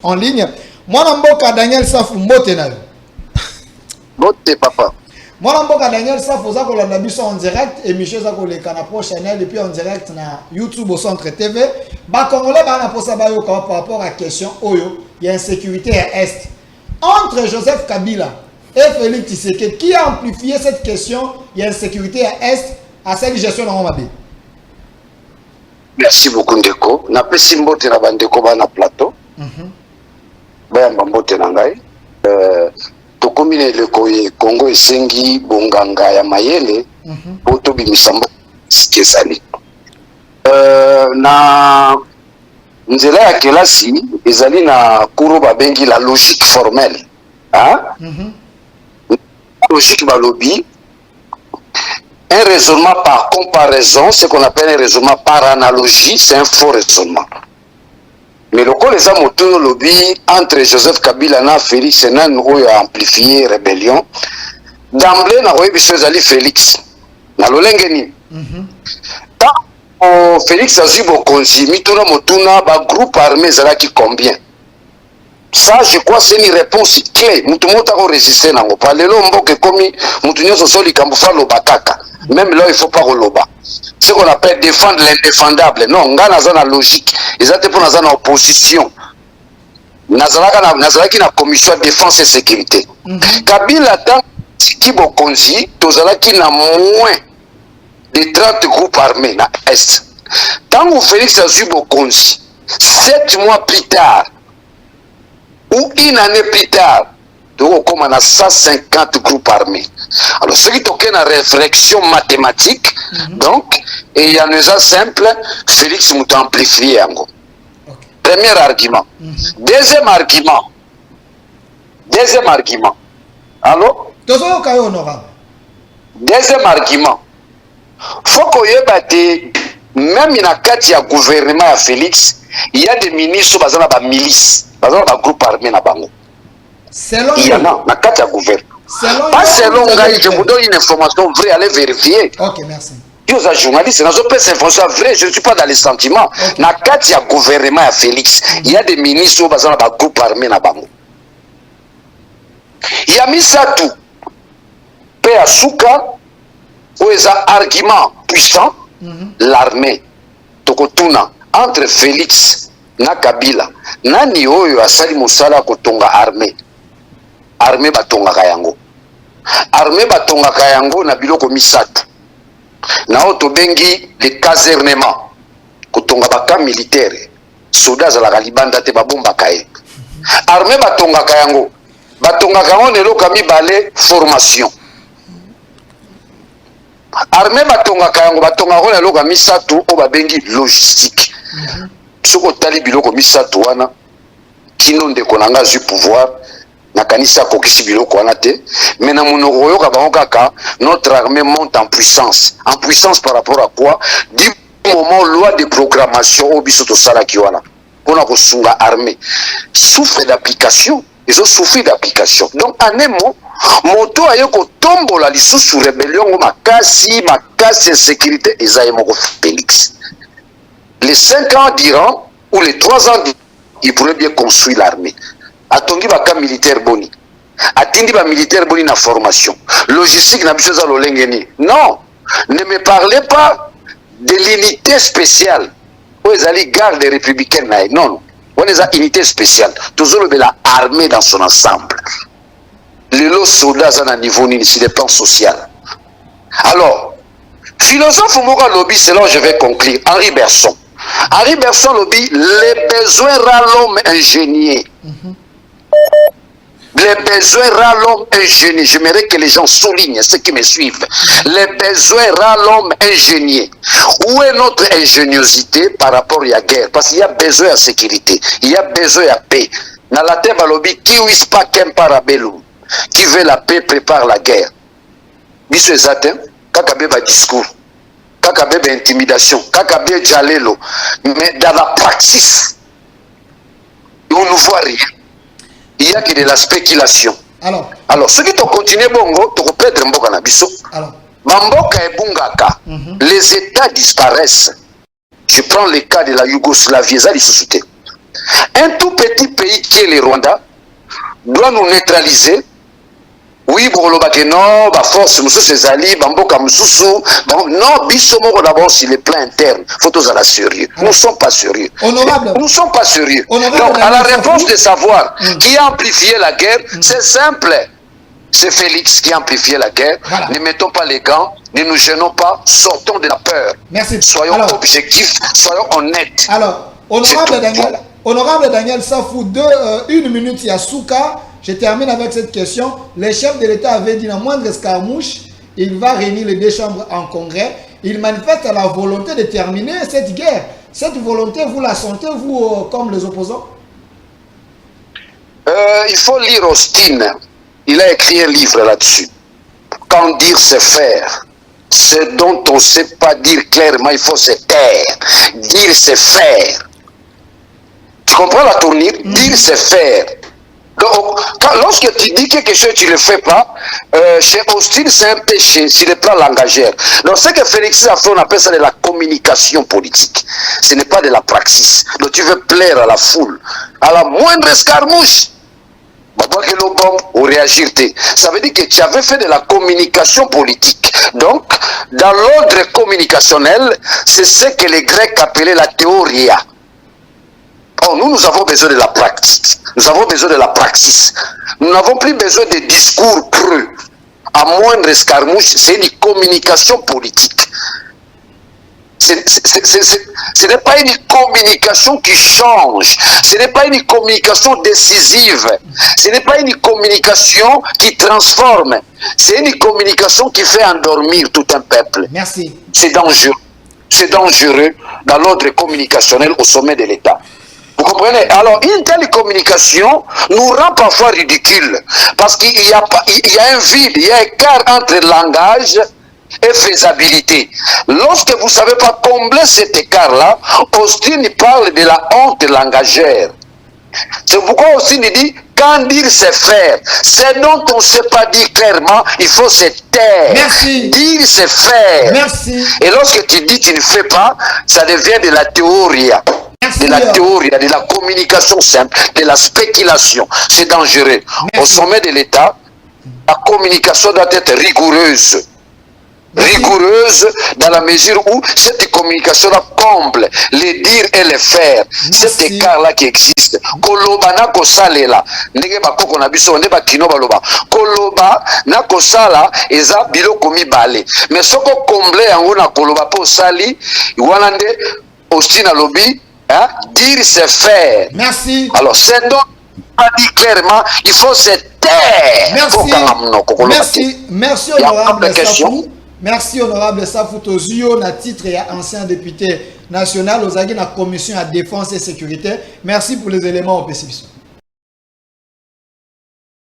en ligne. Moi, Namboka Daniel Safou Mbote na yo. Mbote papa. Moi, Namboka Daniel Safou za ko la biso en direct émission za ko le kana pro channel et puis en direct na YouTube au Centre TV. Ba Congolais ba na posa ba yo par rapport à question oyo, il y a insécurité à est. Entre Joseph Kabila et Félix Tshisekedi, qui a amplifié cette question, il y a insécurité à est à cette gestion dans Mbabe. Merci beaucoup Ndeko. Na pesi Mbote na bandeko ba na plateau. Bayamba Mbote na ngai. Tokomine le Congo esengi bonganga ya mayele po tobimisa mboka sikezali. Na nzela ya kelasi ezali na kuro babengi la logique formelle. Logique balobi, un raisonnement par comparaison, ce qu'on appelle un raisonnement par analogie, c'est un faux raisonnement. Mais le coup les amours lobby entre Joseph Kabila et Félix Nan a amplifié rébellion. D'emblée, na oyebi sezali Félix. Na lolengeni. Tant Félix a subi bokonzi, mituna motuna ba groupe armé zalaki combien? Ça, je crois, c'est une réponse clé. Moutoumota ko résister nango. Palelo mboke komi moutunyo sosoli kambufa lobakaka. Même là, il ne faut pas roloba. Ce qu'on appelle défendre l'indéfendable. Non, on a une logique. Ils ont pour une opposition. Nazalaki na commission de défense et sécurité. Kabila tant qui bokonzi, tozalaki na moins de 30 groupes armés na est. Tant que Félix a eu bokonzi, 7 mois plus tard, ou une année plus tard, donc on a 150 groupes armés. Alors, ce qui est une réflexion mathématique, donc, et il y a un simple, Félix m'a amplifié. Premier argument. Deuxième argument. Allô? Deuxième argument. Faut qu'on y ait même dans le cas du gouvernement à Félix, il y a des ministres qui ont des milices, qui ont des groupes armés. Il y en a dans le cas du gouvernement. Pas selon Gaï, je vous donne une information vraie, allez vérifier. Ok, merci. Je suis un journaliste, je peux cette information vraie, je ne suis pas dans les sentiments. Dans le cas du gouvernement à Félix, il y a des ministres qui ont des groupes armés. Il y a mis ça tout. Paix à Souka, où il y a un argument puissant, l'armée, Tokotuna, entre Félix et Kabila, Nani Oyo a sali Moussala Kotonga armée. Armée batonga kayango. Armée batonga kayango na biloko misatu. Na oto bengi le casernement. Kotonga baka militaire. Soldats à la libanda te babomba kaye. Armée batonga kayango. Batonga kayango nelo kami balé formation. Armée batonga kayango batonga ko nelo kami misatu o babengi logistique. Soko tali biloko misatu wana kino ndeko nanga zu pouvoir nakanisa kokisi biloko wana te mais na monoko oyoka bango kaka notre armée monte en puissance par rapport à quoi du moment loi de programmation au biso tosalaki wana mpona kosunga armée souffre d'application ils ont souffert d'application donc en un mot moto aye kotombola lisusu rébellion ngo makasi insécurité ezaye moko Félix. Les 5 ans d'Iran ou les 3 ans d'Iran, il pourrait bien construire l'armée. Atongi baka militaire boni. Atindi ba militaire boni na formation. Logistique na biso za lolengeni. Non, ne me parlez pas de l'unité spéciale. Où ils allaient garde républicaine. Non, on est à unité spéciale. Toujours la armée dans son ensemble. Les lots soldats à un niveau ni sur les plans social. Alors, philosophe Moura Lobby, c'est là où je vais conclure. Henri Bergson lobby, les besoins rend l'homme ingénieux. Les besoins rend l'homme ingénieux. J'aimerais que les gens soulignent ceux qui me suivent. Les besoins rend l'homme ingénieux. Où est notre ingéniosité par rapport à la guerre? Parce qu'il y a besoin de sécurité, il y a besoin de paix. Dans la terre, lobby, qui wis pas qu'un parabellum. Qui veut la paix prépare la guerre. Biso ezaten, kakabeba discours. Kakabeba intimidation, kakabeba jalelo, mais dans la pratique, on ne voit rien. Il y a que de la spéculation. Alors ceux qui ont continué bongo, tu peux perdre mboka na biso. Mamboka et bungaka, les États disparaissent. Je prends le cas de la Yougoslavie, ça les sociétés. Un tout petit pays qui est le Rwanda doit nous neutraliser. Oui, pour le non, la force, c'est Ali, Bamboka Moussou. Non, Bissomoro d'abord sur le plan interne. Faut tous aller sérieux. Nous ne sommes pas sérieux. Honorable. Nous ne sommes pas sérieux. Honorable. Donc, à la réponse de savoir qui a amplifié la guerre, c'est simple. C'est Félix qui a amplifié la guerre. Voilà. Ne mettons pas les gants, ne nous gênons pas, sortons de la peur. Merci. Soyons objectifs, soyons honnêtes. Alors, honorable Daniel Safou, 1 minute Yasuka. Je termine avec cette question. Le chef de l'État avait dit, dans moindre escarmouche, il va réunir les 2 chambres en congrès. Il manifeste la volonté de terminer cette guerre. Cette volonté, vous la sentez, vous, comme les opposants? Il faut lire Austin. Il a écrit un livre là-dessus. Quand dire, c'est faire. Ce dont on ne sait pas dire clairement, il faut se taire. Dire, c'est faire. Tu comprends la tournure? Dire, c'est faire. Donc, lorsque tu dis quelque chose, tu ne le fais pas, chez Austin, c'est un péché sur le plan langagière. Donc, ce que Félix a fait, on appelle ça de la communication politique. Ce n'est pas de la praxis. Donc, tu veux plaire à la foule. À la moindre escarmouche, ou réagir. Ça veut dire que tu avais fait de la communication politique. Donc, dans l'ordre communicationnel, c'est ce que les Grecs appelaient la théoria. Oh, nous avons besoin de la praxis. Nous avons besoin de la praxis. Nous n'avons plus besoin de discours creux. À moindre escarmouche, c'est une communication politique. Ce n'est pas une communication qui change. Ce n'est pas une communication décisive. Ce n'est pas une communication qui transforme. C'est une communication qui fait endormir tout un peuple. Merci. C'est dangereux. C'est dangereux dans l'ordre communicationnel au sommet de l'État. Vous comprenez? Alors, une telle communication nous rend parfois ridicules. Parce qu'il y a un vide, il y a un écart entre langage et faisabilité. Lorsque vous ne savez pas combler cet écart-là, Austin parle de la honte langagère. C'est pourquoi Austin dit, quand dire c'est faire. Ce dont on ne sait pas dire clairement, il faut se taire. Merci. Dire c'est faire. Merci. Et lorsque tu dis tu ne fais pas, ça devient de la théorie. Merci. De la théorie, de la communication simple, de la spéculation. C'est dangereux. Merci. Au sommet de l'État, la communication doit être rigoureuse. Rigoureuse dans la mesure où cette communication-là comble les dire et les faire. Cet écart-là qui existe. Koloba na kosalela. Ndenge bakoko na biso nde bakino baloba. Koloba na kosala eza biloko mibale. Mais soko comble yango na koloba po sali wana nde Austin alobi, hein, dire c'est faire. Merci. Alors c'est donc pas dit clairement, il faut se taire. Merci. Merci honorable Safou. Merci honorable Safou Tozio, na titre et ancien député national aux la commission à défense et sécurité. Merci pour les éléments au PCB.